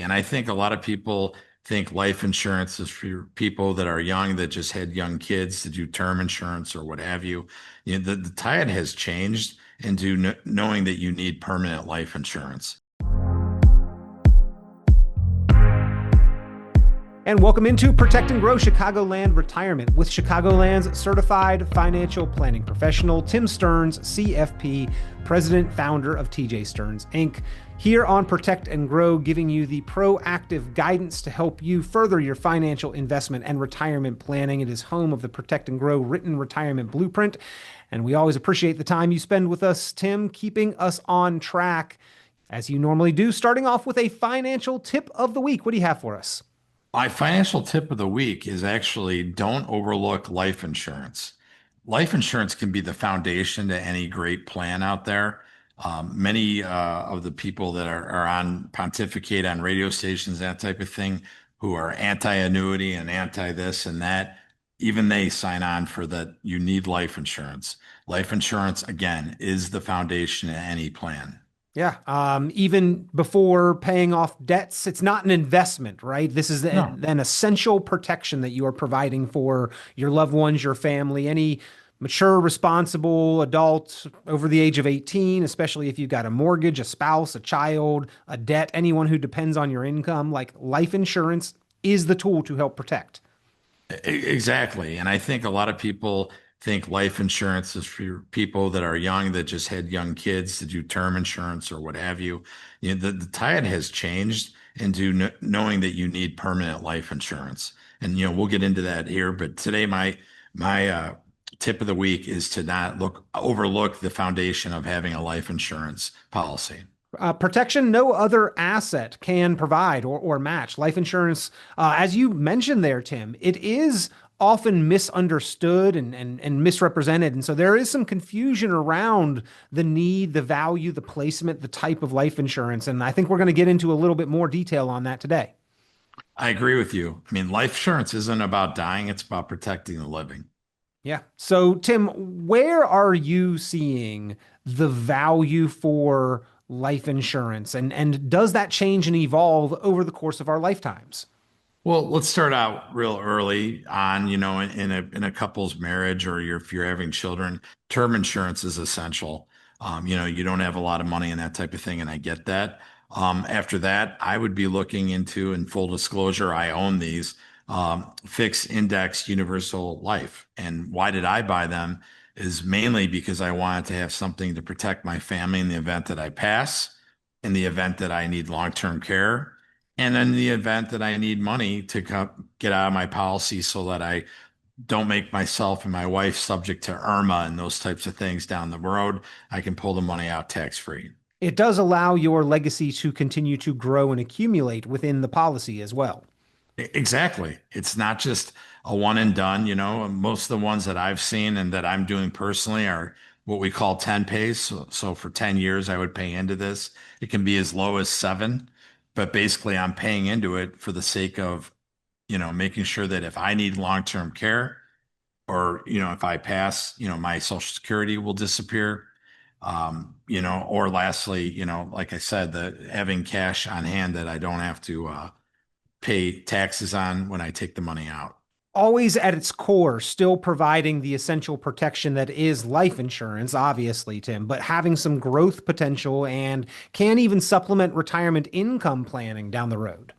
And I think a lot of people think life insurance is for people that are young that just had young kids to do term insurance or what have you. The tide has changed into knowing that you need permanent life insurance. And welcome into Protect and Grow Chicagoland Retirement with Chicagoland's certified financial planning professional, Tim Stearns, CFP, president, founder of TJ Stearns, Inc. Here on Protect and Grow, giving you the proactive guidance to help you further your financial investment and retirement planning. It is home of the Protect and Grow written retirement blueprint. And we always appreciate the time you spend with us, Tim, keeping us on track as you normally do, starting off with a financial tip of the week. What do you have for us? My financial tip of the week is actually don't overlook life insurance. Life insurance can be the foundation to any great plan out there. Many of the people that are on pontificate on radio stations, that type of thing, who are anti-annuity and anti this and that, even they sign on for that you need life insurance. Life insurance, again, is the foundation of any plan. Yeah. Even before paying off debts, it's not an investment, right? This is No. an essential protection that you are providing for your loved ones, your family, any mature, responsible adult over the age of 18, especially if you've got a mortgage, a spouse, a child, a debt, anyone who depends on your income. Like, life insurance is the tool to help protect. Exactly. And I think a lot of people think life insurance is for people that are young that just had young kids to do term insurance or what have you. The tide has changed into knowing that you need permanent life insurance. And we'll get into that here. But today, my tip of the week is to not overlook the foundation of having a life insurance policy. Protection no other asset can provide or match. Life insurance, as you mentioned there, Tim, it is often misunderstood and misrepresented. And so there is some confusion around the need, the value, the placement, the type of life insurance. And I think we're going to get into a little bit more detail on that today. I agree with you. I mean, life insurance isn't about dying, it's about protecting the living. Yeah. So, Tim, where are you seeing the value for life insurance? And does that change and evolve over the course of our lifetimes? Well, let's start out real early on, in a couple's marriage or if you're having children, term insurance is essential. You don't have a lot of money and that type of thing, and I get that. After that, I would be looking into, in full disclosure, I own these fixed index universal life. And why did I buy them? Is mainly because I wanted to have something to protect my family in the event that I pass, in the event that I need long-term care, and in the event that I need money to get out of my policy so that I don't make myself and my wife subject to IRMA and those types of things down the road. I can pull the money out tax-free. It does allow your legacy to continue to grow and accumulate within the policy as well. Exactly. It's not just a one and done. Most of the ones that I've seen and that I'm doing personally are what we call 10 pays. So for 10 years, I would pay into this. It can be as low as 7, but basically I'm paying into it for the sake of, making sure that if I need long-term care or, if I pass, my Social Security will disappear. Or lastly, like I said, having cash on hand that I don't have to pay taxes on when I take the money out. Always at its core, still providing the essential protection that is life insurance, obviously, Tim, but having some growth potential and can even supplement retirement income planning down the road.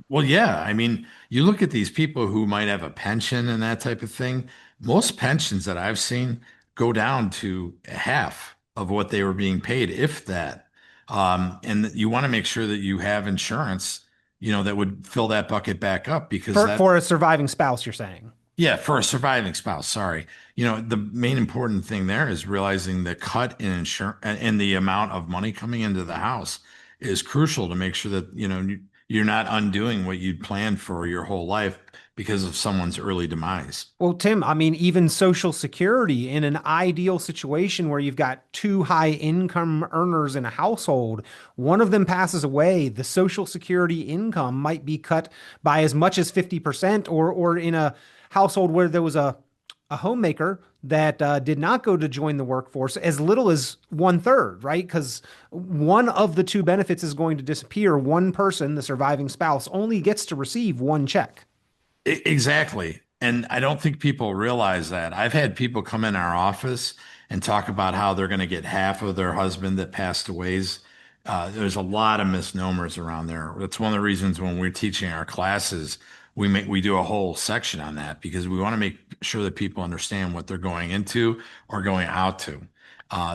Well, yeah. I mean, you look at these people who might have a pension and that type of thing. Most pensions that I've seen go down to half of what they were being paid, if that. And you want to make sure that you have insurance, that would fill that bucket back up because For a surviving spouse, you're saying. yeah, for a surviving spouse, sorry. The main important thing there is realizing the cut in insurance and the amount of money coming into the house is crucial to make sure that, you're not undoing what you'd planned for your whole life because of someone's early demise. Well, Tim, I mean, even Social Security in an ideal situation where you've got two high income earners in a household, one of them passes away, the Social Security income might be cut by as much as 50%, or in a household where there was a homemaker, that did not go to join the workforce, as little as one third, right? Because one of the two benefits is going to disappear. One person, the surviving spouse, only gets to receive one check. Exactly. And I don't think people realize that. I've had people come in our office and talk about how they're going to get half of their husband that passed away's. There's a lot of misnomers around there. That's one of the reasons when we're teaching our classes, we do a whole section on that because we want to make sure that people understand what they're going into or going out to.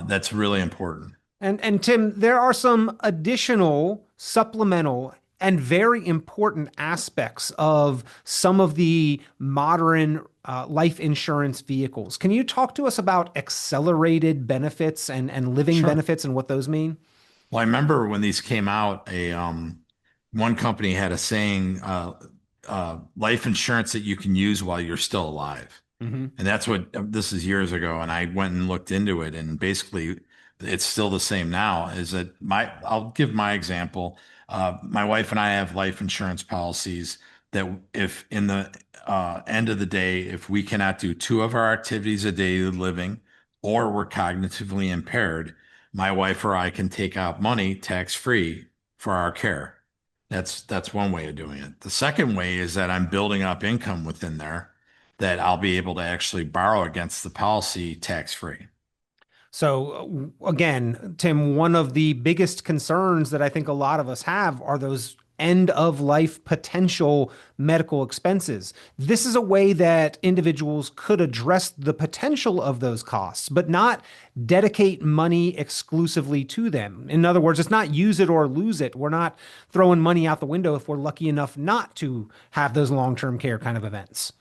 That's really important. And Tim, there are some additional supplemental and very important aspects of some of the modern life insurance vehicles. Can you talk to us about accelerated benefits and living Sure. benefits and what those mean? Well, I remember when these came out, one company had a saying, life insurance that you can use while you're still alive. Hmm. And that's what this is years ago. And I went and looked into it, and basically it's still the same now. Is that I'll give my example. My wife and I have life insurance policies that if in the end of the day, if we cannot do two of our activities of daily living or we're cognitively impaired, my wife or I can take out money tax free for our care. That's one way of doing it. The second way is that I'm building up income within there that I'll be able to actually borrow against the policy tax free. So again, Tim, one of the biggest concerns that I think a lot of us have are those end of life potential medical expenses. This is a way that individuals could address the potential of those costs, but not dedicate money exclusively to them. In other words, it's not use it or lose it. We're not throwing money out the window if we're lucky enough not to have those long-term care kind of events.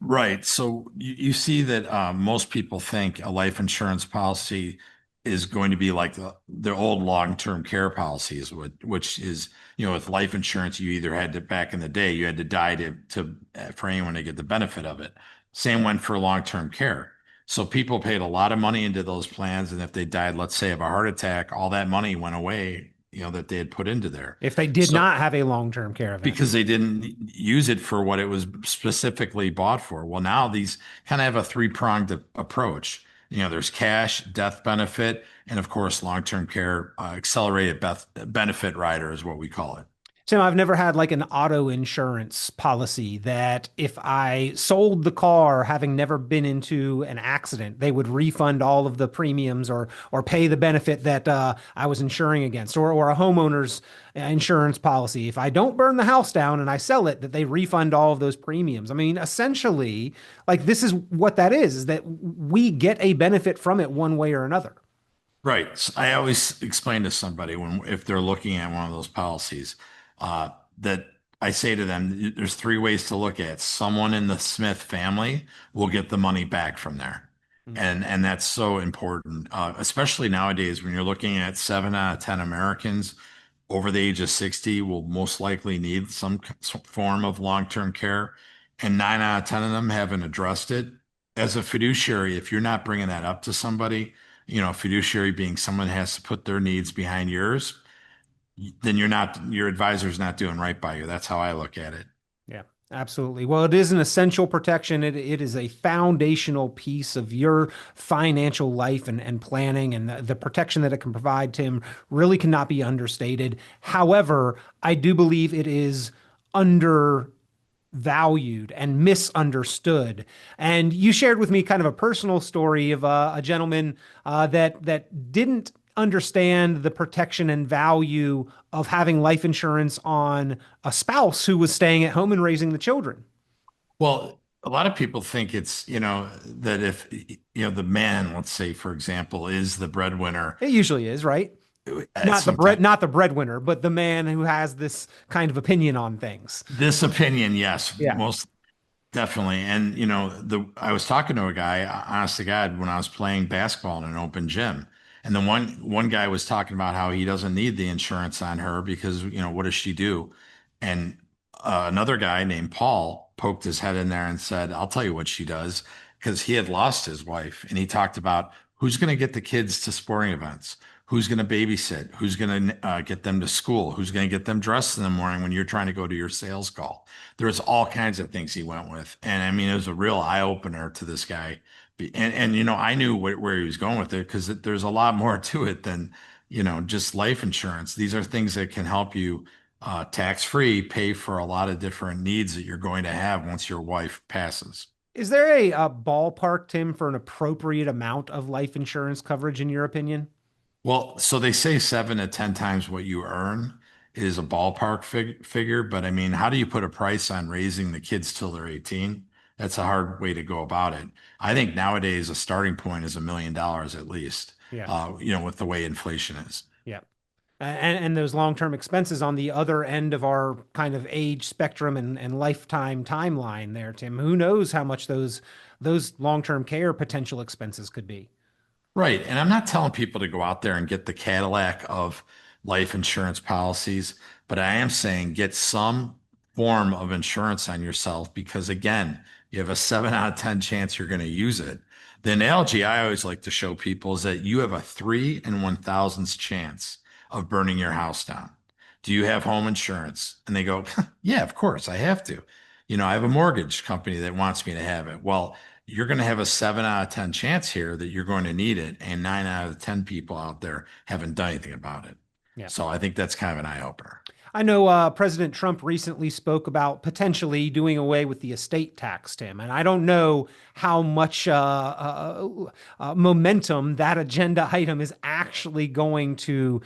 Right. So you see that most people think a life insurance policy is going to be like the old long-term care policies, which is, with life insurance, you either had to, back in the day, you had to die to for anyone to get the benefit of it. Same went for long-term care. So people paid a lot of money into those plans, and if they died, let's say of a heart attack, all that money went away, that they had put into there. If they did So not have a long-term care event. because they didn't use it for what it was specifically bought for. Well, now these kind of have a three-pronged approach. There's cash, death benefit, and of course, long-term care, accelerated benefit rider is what we call it. Tim, I've never had like an auto insurance policy that if I sold the car having never been into an accident, they would refund all of the premiums or pay the benefit that I was insuring against, or a homeowner's insurance policy. If I don't burn the house down and I sell it, that they refund all of those premiums. I mean, essentially, like this is what that is that we get a benefit from it one way or another. Right. I always explain to somebody if they're looking at one of those policies, that I say to them, there's three ways to look at it. Someone in the Smith family will get the money back from there. Mm. And that's so important, especially nowadays when you're looking at 7 out of 10 Americans over the age of 60 will most likely need some form of long-term care, and 9 out of 10 of them haven't addressed it. As a fiduciary, if you're not bringing that up to somebody, fiduciary being someone that has to put their needs behind yours, then your advisor's not doing right by you. That's how I look at it. Yeah, absolutely. Well, it is an essential protection. It is a foundational piece of your financial life and planning, and the protection that it can provide, Tim, really cannot be understated. However, I do believe it is undervalued and misunderstood. And you shared with me kind of a personal story of a gentleman that didn't understand the protection and value of having life insurance on a spouse who was staying at home and raising the children. Well, a lot of people think it's, that if, the man, let's say, for example, is the breadwinner It usually is, right? at some time. Not the breadwinner, but the man who has this kind of opinion on things. This opinion, yes, Yeah. most definitely. And, I was talking to a guy, honest to God, when I was playing basketball in an open gym. And then one guy was talking about how he doesn't need the insurance on her because, what does she do? And another guy named Paul poked his head in there and said, I'll tell you what she does, because he had lost his wife. And he talked about who's going to get the kids to sporting events, who's going to babysit, who's going to get them to school, who's going to get them dressed in the morning when you're trying to go to your sales call. There's all kinds of things he went with. And I mean, it was a real eye opener to this guy And I knew where he was going with it because there's a lot more to it than, just life insurance. These are things that can help you tax-free pay for a lot of different needs that you're going to have once your wife passes. Is there a ballpark, Tim, for an appropriate amount of life insurance coverage in your opinion? Well, so they say 7 to 10 times what you earn is a ballpark figure, but I mean, how do you put a price on raising the kids till they're 18? That's a hard way to go about it. I think nowadays a starting point is $1 million at least, Yeah. with the way inflation is. Yeah. And those long-term expenses on the other end of our kind of age spectrum and lifetime timeline there, Tim. Who knows how much those long-term care potential expenses could be? Right. And I'm not telling people to go out there and get the Cadillac of life insurance policies, but I am saying get some form of insurance on yourself because, again, you have a 7 out of 10 chance you're going to use it. The analogy I always like to show people is that you have a 3 in 1,000th chance of burning your house down. Do you have home insurance? And they go, yeah, of course, I have to. I have a mortgage company that wants me to have it. Well, you're going to have a 7 out of 10 chance here that you're going to need it. And 9 out of 10 people out there haven't done anything about it. Yeah. So I think that's kind of an eye opener. I know President Trump recently spoke about potentially doing away with the estate tax, Tim, and I don't know how much momentum that agenda item is actually going to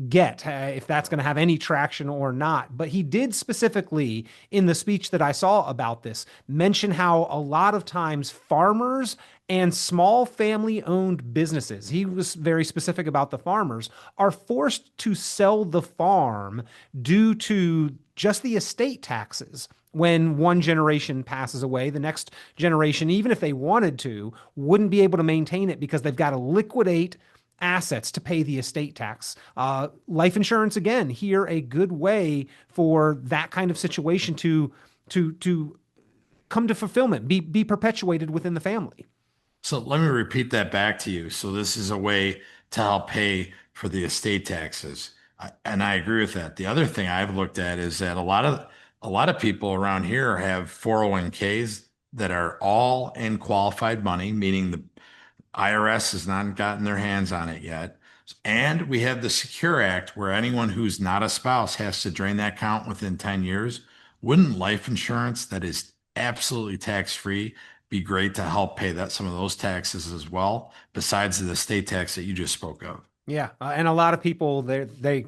get, if that's going to have any traction or not. But he did specifically, in the speech that I saw about this, mention how a lot of times farmers and small family owned businesses, he was very specific about the farmers, are forced to sell the farm due to just the estate taxes. When one generation passes away, the next generation, even if they wanted to, wouldn't be able to maintain it because they've got to liquidate assets to pay the estate tax. Life insurance, again, here a good way for that kind of situation to come to fulfillment, be perpetuated within the family. So let me repeat that back to you. So this is a way to help pay for the estate taxes. And I agree with that. The other thing I've looked at is that a lot of people around here have 401ks that are all in qualified money, meaning the IRS has not gotten their hands on it yet. And we have the Secure Act where anyone who's not a spouse has to drain that account within 10 years. Wouldn't life insurance that is absolutely tax-free be great to help pay some of those taxes as well, besides the estate tax that you just spoke of? Yeah, and a lot of people they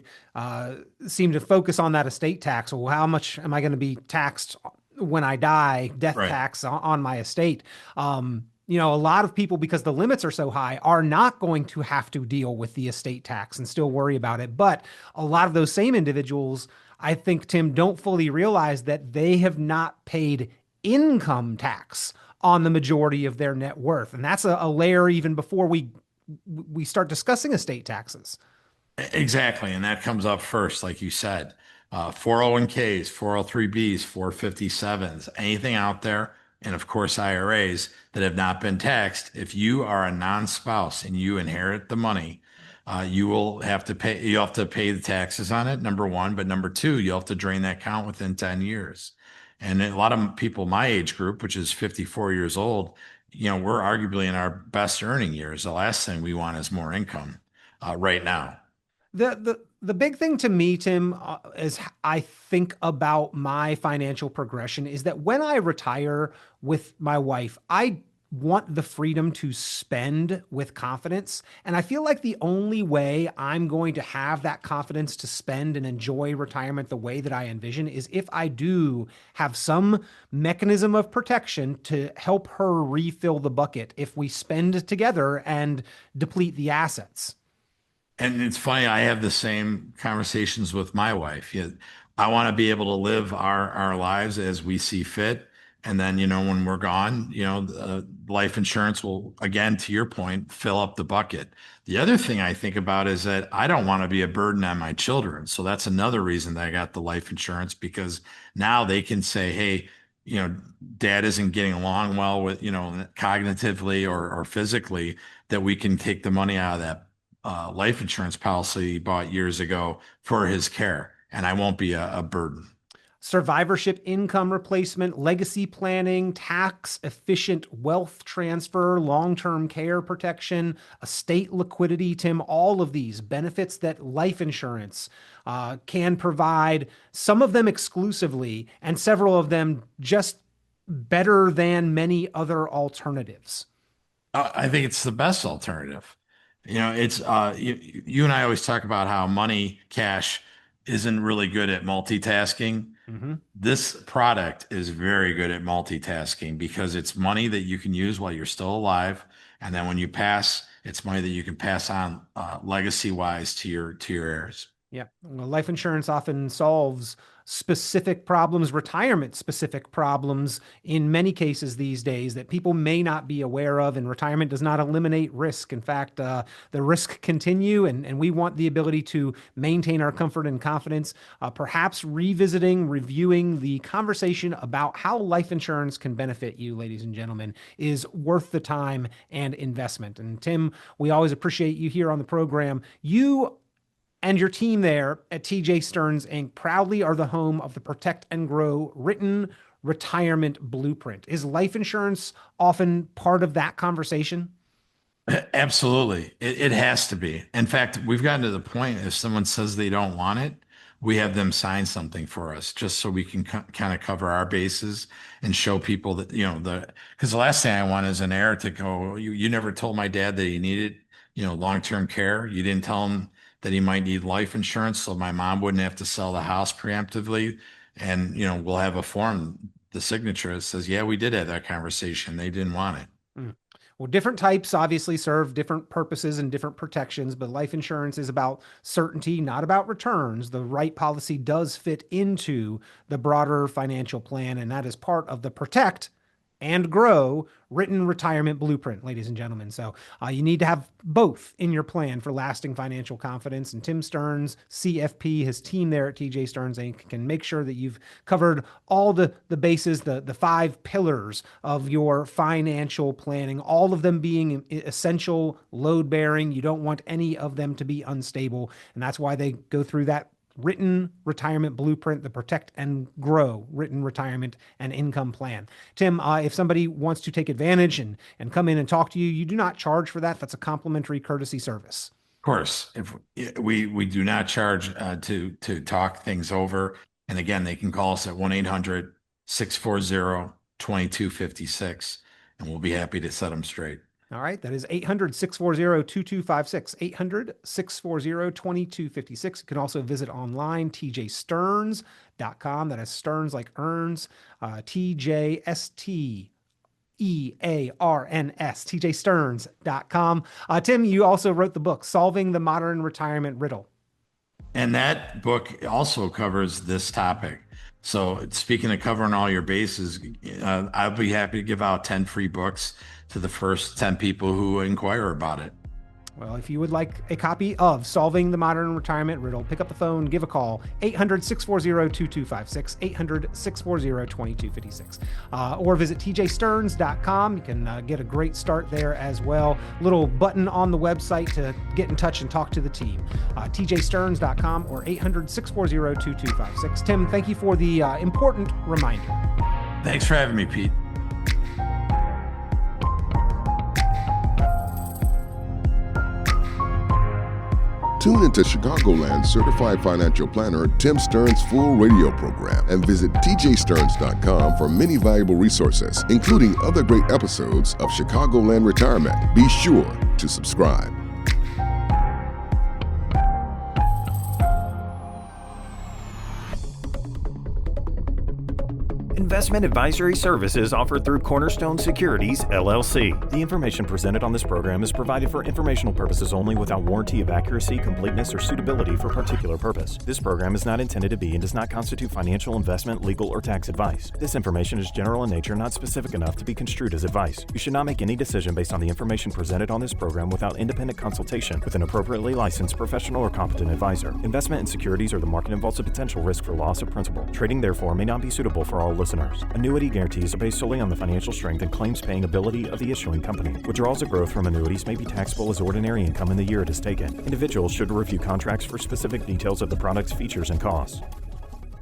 seem to focus on that estate tax. Well, how much am I going to be taxed when I die? Death Right. tax on my estate. A lot of people, because the limits are so high, are not going to have to deal with the estate tax and still worry about it. But a lot of those same individuals, I think, Tim, don't fully realize that they have not paid income tax on the majority of their net worth. And that's a layer even before we start discussing estate taxes. Exactly. And that comes up first, like you said. 401ks, 403bs, 457s, anything out there, and of course IRAs that have not been taxed. If you are a non-spouse and you inherit the money, you have to pay the taxes on it, number one. But number two, you'll have to drain that account within 10 years. And a lot of people my age group, which is 54 years old, we're arguably in our best earning years. The last thing we want is more income right now. The big thing to me, Tim, as I think about my financial progression, is that when I retire with my wife, I want the freedom to spend with confidence. And I feel like the only way I'm going to have that confidence to spend and enjoy retirement the way that I envision is if I do have some mechanism of protection to help her refill the bucket if we spend together and deplete the assets. And it's funny, I have the same conversations with my wife. I want to be able to live our lives as we see fit. And then, when we're gone, life insurance will, again, to your point, fill up the bucket. The other thing I think about is that I don't want to be a burden on my children. So that's another reason that I got the life insurance, because now they can say, hey, dad isn't getting along well with, cognitively or physically, that we can take the money out of that life insurance policy he bought years ago for his care, and I won't be a burden. survivorship income replacement, legacy planning, tax efficient wealth transfer, long-term care protection, estate liquidity, Tim, all of these benefits that life insurance can provide, some of them exclusively and several of them just better than many other alternatives. I think it's the best alternative. It's you and I always talk about how money, cash, isn't really good at multitasking. Mm-hmm. This product is very good at multitasking because it's money that you can use while you're still alive, and then when you pass, it's money that you can pass on legacy-wise to your heirs. Yeah. Well, life insurance often solves specific problems, retirement specific problems in many cases these days that people may not be aware of. And retirement does not eliminate risk. In fact, the risk continue, and we want the ability to maintain our comfort and confidence, perhaps reviewing the conversation about how life insurance can benefit you, ladies and gentlemen, is worth the time and investment. And Tim, we always appreciate you here on the program. You and your team there at TJ Stearns Inc. proudly are the home of the Protect and Grow written retirement blueprint. Is life insurance often part of that conversation? Absolutely. It has to be. In fact, we've gotten to the point if someone says they don't want it, we have them sign something for us just so we can kind of cover our bases and show people that, because the last thing I want is an heir to go, you never told my dad that he needed, long-term care. You didn't tell him that he might need life insurance, so my mom wouldn't have to sell the house preemptively. And, we'll have a form, the signature that says, yeah, we did have that conversation. They didn't want it. Well, different types obviously serve different purposes and different protections, but life insurance is about certainty, not about returns. The right policy does fit into the broader financial plan, and that is part of the Protect and Grow written retirement blueprint, ladies and gentlemen. So you need to have both in your plan for lasting financial confidence. And Tim Stearns, CFP, his team there at TJ Stearns Inc. can make sure that you've covered all the bases, the 5 pillars of your financial planning, all of them being essential, load bearing. You don't want any of them to be unstable. And that's why they go through that written retirement blueprint, the Protect and Grow written retirement and income plan. Tim, if somebody wants to take advantage and come in and talk to you, you do not charge for that. That's a complimentary courtesy service. Of course, if we do not charge to talk things over. And again, they can call us at 1-800-640-2256, and we'll be happy to set them straight. All right. That is 800-640-2256, 800-640-2256. You can also visit online, tjstearns.com. That is Stearns like Earns, TJSTEARNS, tjstearns.com. Tim, you also wrote the book, Solving the Modern Retirement Riddle. And that book also covers this topic. So speaking of covering all your bases, I'll be happy to give out 10 free books to the first 10 people who inquire about it. Well, if you would like a copy of Solving the Modern Retirement Riddle, pick up the phone, give a call, 800-640-2256, 800-640-2256, or visit tjstearns.com. You can get a great start there as well. Little button on the website to get in touch and talk to the team, tjstearns.com or 800-640-2256. Tim, thank you for the important reminder. Thanks for having me, Pete. Tune into Chicagoland certified financial planner Tim Stearns' full radio program and visit tjstearns.com for many valuable resources, including other great episodes of Chicagoland Retirement. Be sure to subscribe. Investment advisory services offered through Cornerstone Securities, LLC. The information presented on this program is provided for informational purposes only without warranty of accuracy, completeness, or suitability for particular purpose. This program is not intended to be and does not constitute financial, investment, legal, or tax advice. This information is general in nature, not specific enough to be construed as advice. You should not make any decision based on the information presented on this program without independent consultation with an appropriately licensed professional or competent advisor. Investment in securities or the market involves a potential risk for loss of principal. Trading, therefore, may not be suitable for all listeners. Annuity guarantees are based solely on the financial strength and claims-paying ability of the issuing company. Withdrawals of growth from annuities may be taxable as ordinary income in the year it is taken. Individuals should review contracts for specific details of the product's features and costs.